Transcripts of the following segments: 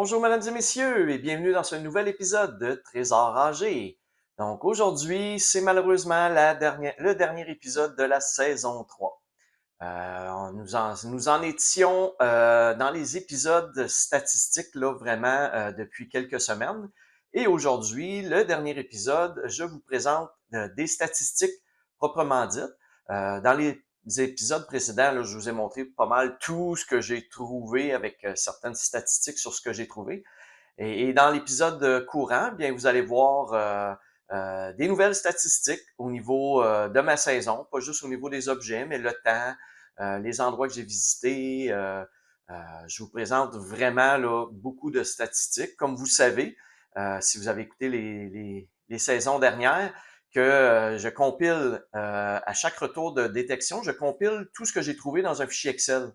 Bonjour mesdames et messieurs et bienvenue dans ce nouvel épisode de Trésor rangé. Donc aujourd'hui, c'est malheureusement le dernier épisode de la saison 3. Nous en étions dans les épisodes statistiques là vraiment depuis quelques semaines. Et aujourd'hui, le dernier épisode, je vous présente des statistiques proprement dites. Dans les épisodes précédents, là, je vous ai montré pas mal tout ce que j'ai trouvé avec certaines statistiques sur ce que j'ai trouvé. Et dans l'épisode courant, bien, vous allez voir des nouvelles statistiques au niveau de ma saison, pas juste au niveau des objets, mais le temps, les endroits que j'ai visités. Je vous présente vraiment là, beaucoup de statistiques. Comme vous savez, si vous avez écouté les saisons dernières, que je compile à chaque retour de détection, je compile tout ce que j'ai trouvé dans un fichier Excel.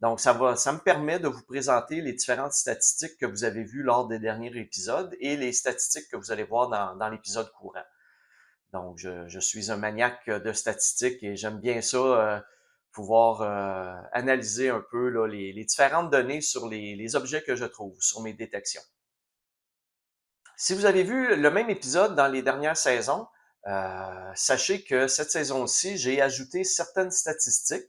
Donc, ça me permet de vous présenter les différentes statistiques que vous avez vues lors des derniers épisodes et les statistiques que vous allez voir dans l'épisode courant. Donc, je suis un maniaque de statistiques et j'aime bien ça, pouvoir analyser un peu là, les différentes données sur les objets que je trouve, sur mes détections. Si vous avez vu le même épisode dans les dernières saisons, sachez que cette saison-ci, j'ai ajouté certaines statistiques.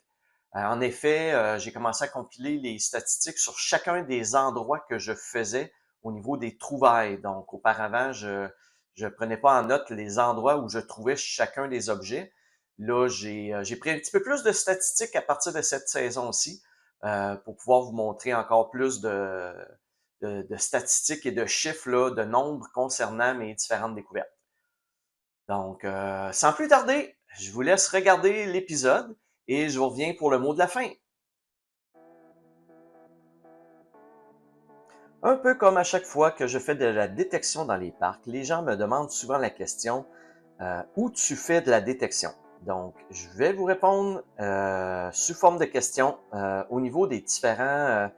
En effet, j'ai commencé à compiler les statistiques sur chacun des endroits que je faisais au niveau des trouvailles. Donc, auparavant, je prenais pas en note les endroits où je trouvais chacun des objets. Là, j'ai pris un petit peu plus de statistiques à partir de cette saison-ci pour pouvoir vous montrer encore plus de statistiques et de chiffres, là, de nombres concernant mes différentes découvertes. Donc, sans plus tarder, je vous laisse regarder l'épisode et je vous reviens pour le mot de la fin. Un peu comme à chaque fois que je fais de la détection dans les parcs, les gens me demandent souvent la question où tu fais de la détection. Donc, je vais vous répondre sous forme de questions au niveau des différentes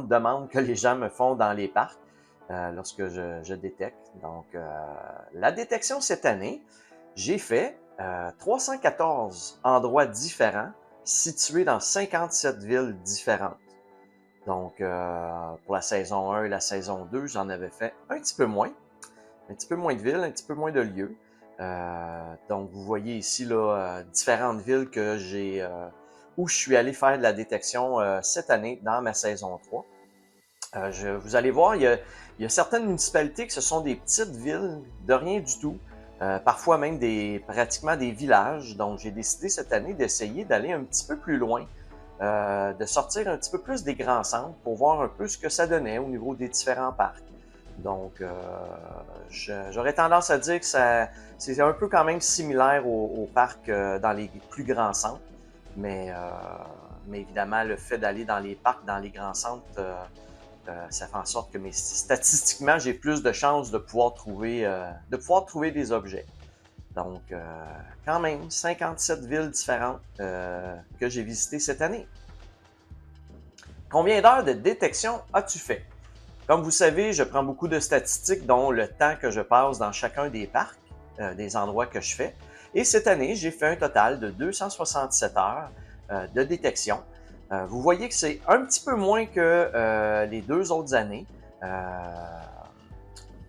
demandes que les gens me font dans les parcs lorsque je détecte. Donc, la détection cette année, j'ai fait 314 endroits différents situés dans 57 villes différentes. Donc, pour la saison 1 et la saison 2, j'en avais fait un petit peu moins de villes, un petit peu moins de lieux. Donc, vous voyez ici là, différentes villes que où je suis allé faire de la détection cette année dans ma saison 3. Vous allez voir, il y a certaines municipalités que ce sont des petites villes de rien du tout, parfois même pratiquement des villages. Donc, j'ai décidé cette année d'essayer d'aller un petit peu plus loin, de sortir un petit peu plus des grands centres pour voir un peu ce que ça donnait au niveau des différents parcs. Donc, j'aurais tendance à dire que c'est un peu quand même similaire aux parcs dans les plus grands centres, mais, euh, mais évidemment, le fait d'aller dans les parcs, dans les grands centres, ça fait en sorte que statistiquement, j'ai plus de chances de pouvoir trouver des objets. Donc, quand même, 57 villes différentes que j'ai visitées cette année. Combien d'heures de détection as-tu fait? Comme vous savez, je prends beaucoup de statistiques, dont le temps que je passe dans chacun des parcs, des endroits que je fais. Et cette année, j'ai fait un total de 267 heures de détection. Vous voyez que c'est un petit peu moins que les deux autres années.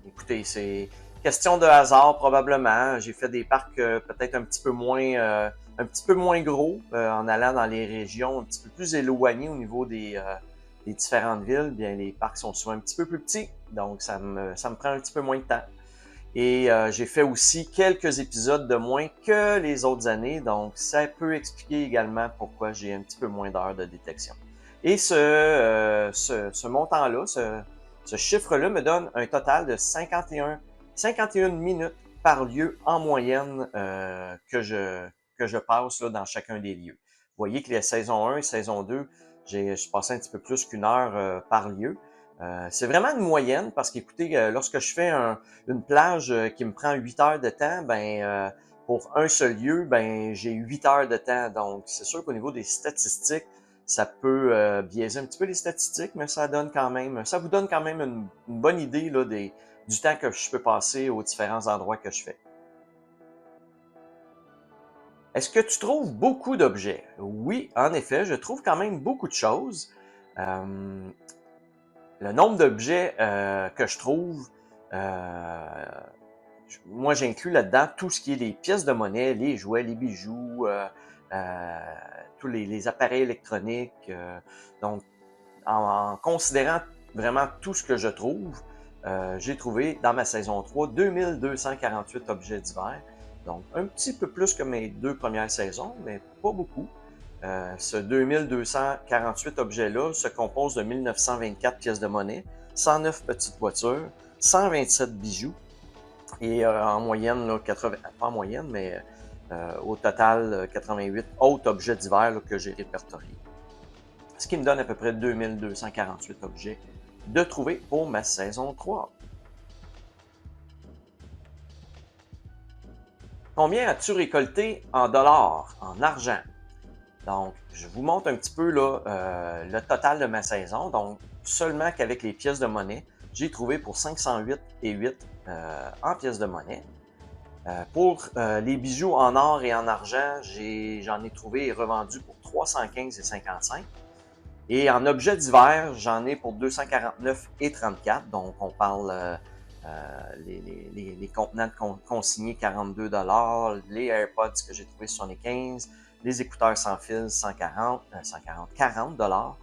Écoutez, c'est question de hasard probablement. J'ai fait des parcs peut-être un petit peu moins gros en allant dans les régions un petit peu plus éloignées au niveau des différentes villes. Bien, les parcs sont souvent un petit peu plus petits, donc ça me prend un petit peu moins de temps. Et j'ai fait aussi quelques épisodes de moins que les autres années, donc ça peut expliquer également pourquoi j'ai un petit peu moins d'heures de détection. Et ce montant-là, ce chiffre-là me donne un total de 51 minutes par lieu en moyenne que je passe là, dans chacun des lieux. Vous voyez que les saison 1 et saison 2, je passais un petit peu plus qu'une heure par lieu. C'est vraiment une moyenne parce qu'écoutez, lorsque je fais une plage qui me prend 8 heures de temps, pour un seul lieu, j'ai 8 heures de temps. Donc, c'est sûr qu'au niveau des statistiques, ça peut biaiser un petit peu les statistiques, mais ça vous donne quand même une bonne idée là, du temps que je peux passer aux différents endroits que je fais. Est-ce que tu trouves beaucoup d'objets? Oui, en effet, je trouve quand même beaucoup de choses. Euh, le nombre d'objets que je trouve, moi j'inclus là-dedans tout ce qui est les pièces de monnaie, les jouets, les bijoux, tous les appareils électroniques. Donc, en considérant vraiment tout ce que je trouve, j'ai trouvé dans ma saison 3 2248 objets divers. Donc, un petit peu plus que mes 2 premières saisons, mais pas beaucoup. Ce 2248 objets-là se compose de 1924 pièces de monnaie, 109 petites voitures, 127 bijoux et en moyenne, là, 80, pas en moyenne, mais au total, 88 autres objets divers là, que j'ai répertoriés. Ce qui me donne à peu près 2248 objets de trouver pour ma saison 3. Combien as-tu récolté en dollars, en argent? Donc, je vous montre un petit peu là, le total de ma saison. Donc, seulement qu'avec les pièces de monnaie, j'ai trouvé pour 508 et 8 en pièces de monnaie. Pour les bijoux en or et en argent, j'en ai trouvé et revendu pour 315 et 55. Et en objets divers, j'en ai pour 249 et 34. Donc, on parle les contenants consignés 42 $, les AirPods que j'ai trouvés 75, les écouteurs sans fil 40 $,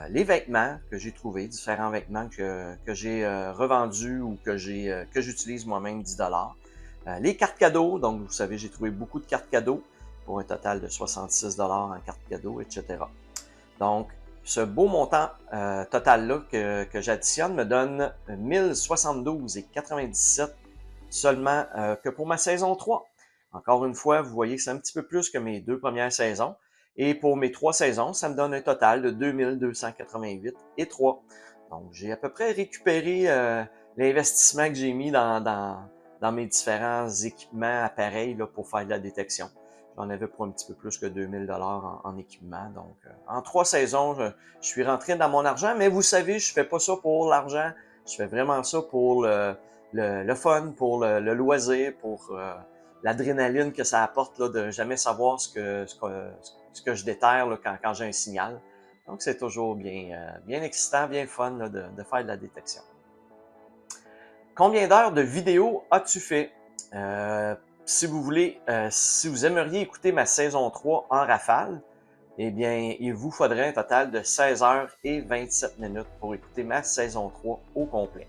les vêtements que j'ai trouvés, différents vêtements que j'ai revendus ou que j'utilise moi-même 10 $. Les cartes cadeaux, donc vous savez, j'ai trouvé beaucoup de cartes cadeaux pour un total de 66 $ en cartes cadeaux, etc. Donc, ce beau montant total-là que j'additionne me donne 1072,97 seulement que pour ma saison 3. Encore une fois, vous voyez que c'est un petit peu plus que mes 2 premières saisons. Et pour mes 3 saisons, ça me donne un total de 2288 et 3. Donc, j'ai à peu près récupéré l'investissement que j'ai mis dans mes différents équipements, appareils là, pour faire de la détection. J'en avais pour un petit peu plus que 2000 $ en équipement. Donc, en 3 saisons, je suis rentré dans mon argent. Mais vous savez, je fais pas ça pour l'argent. Je fais vraiment ça pour le fun, pour le loisir, pour l'adrénaline que ça apporte là, de jamais savoir ce que je déterre là, quand j'ai un signal. Donc, c'est toujours bien excitant, bien fun là, de faire de la détection. Combien d'heures de vidéo as-tu fait? Si vous voulez, si vous aimeriez écouter ma saison 3 en rafale, eh bien, il vous faudrait un total de 16 heures et 27 minutes pour écouter ma saison 3 au complet.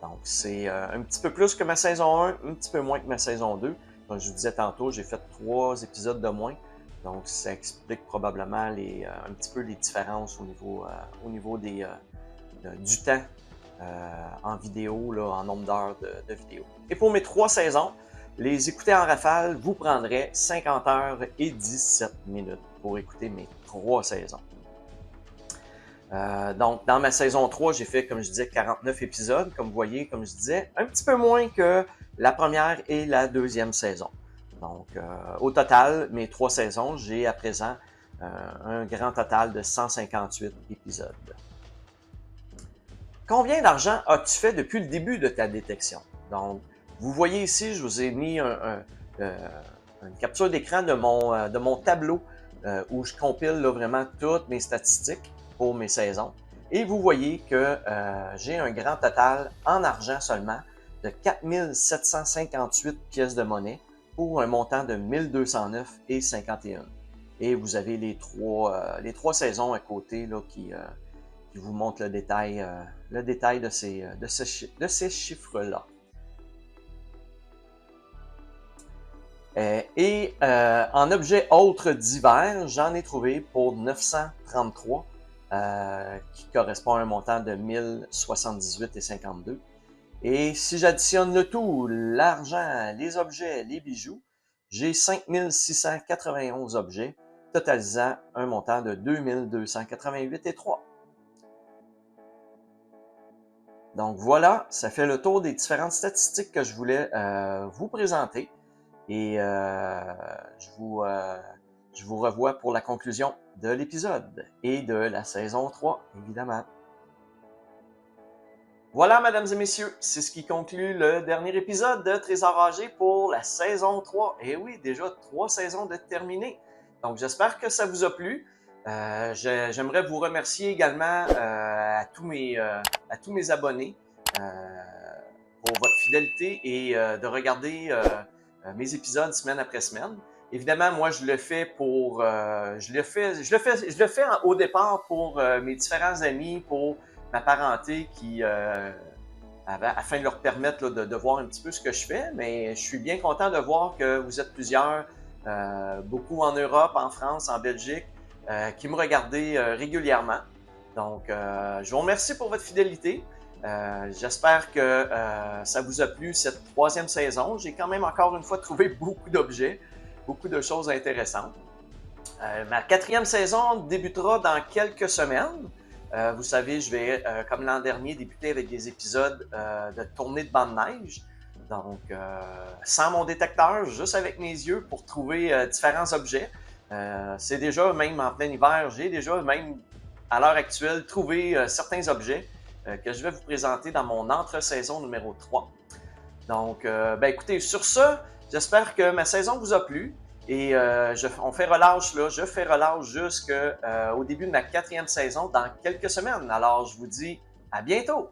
Donc, c'est un petit peu plus que ma saison 1, un petit peu moins que ma saison 2. Comme je vous disais tantôt, j'ai fait 3 épisodes de moins. Donc, ça explique probablement un petit peu les différences au niveau du temps en vidéo, là, en nombre d'heures de vidéo. Et pour mes 3 saisons, les écouter en rafale vous prendrait 50 heures et 17 minutes pour écouter mes 3 saisons. Donc, dans ma saison 3, j'ai fait, comme je disais, 49 épisodes. Comme vous voyez, comme je disais, un petit peu moins que la première et la deuxième saison. Donc, au total, mes 3 saisons, j'ai à présent un grand total de 158 épisodes. Combien d'argent as-tu fait depuis le début de ta détection? Donc, vous voyez ici, je vous ai mis une capture d'écran de mon tableau où je compile là, vraiment toutes mes statistiques pour mes saisons. Et vous voyez que j'ai un grand total en argent seulement de 4758 pièces de monnaie pour un montant de 1209 et 51. Et vous avez les trois saisons à côté là, qui vous montrent le détail de ces chiffres-là. Et en objets autres divers, j'en ai trouvé pour 933, qui correspond à un montant de 1078,52. Et si j'additionne le tout, l'argent, les objets, les bijoux, j'ai 5691 objets, totalisant un montant de 2288,3. Donc voilà, ça fait le tour des différentes statistiques que je voulais vous présenter. Et je vous revois pour la conclusion de l'épisode et de la saison 3, évidemment. Voilà, mesdames et messieurs, c'est ce qui conclut le dernier épisode de Trésor âgé pour la saison 3. Et oui, déjà 3 saisons de terminées. Donc, j'espère que ça vous a plu. J'aimerais vous remercier également à tous mes abonnés pour votre fidélité et de regarder mes épisodes semaine après semaine. Évidemment, moi, je le fais au départ pour mes différents amis, pour ma parenté afin de leur permettre là, de voir un petit peu ce que je fais. Mais je suis bien content de voir que vous êtes plusieurs, beaucoup en Europe, en France, en Belgique, qui me regardez régulièrement. Donc, je vous remercie pour votre fidélité. J'espère que ça vous a plu cette troisième saison. J'ai quand même encore une fois trouvé beaucoup d'objets, beaucoup de choses intéressantes. Ma quatrième saison débutera dans quelques semaines. Vous savez, je vais, comme l'an dernier, débuter avec des épisodes de tournée de bande de neige. Donc, sans mon détecteur, juste avec mes yeux pour trouver différents objets. C'est déjà, même en plein hiver, j'ai déjà, même à l'heure actuelle, trouvé certains objets que je vais vous présenter dans mon entre-saison numéro 3. Donc, écoutez, sur ça, j'espère que ma saison vous a plu. Et on fait relâche, là, je fais relâche jusqu'au début de ma quatrième saison dans quelques semaines. Alors, je vous dis à bientôt!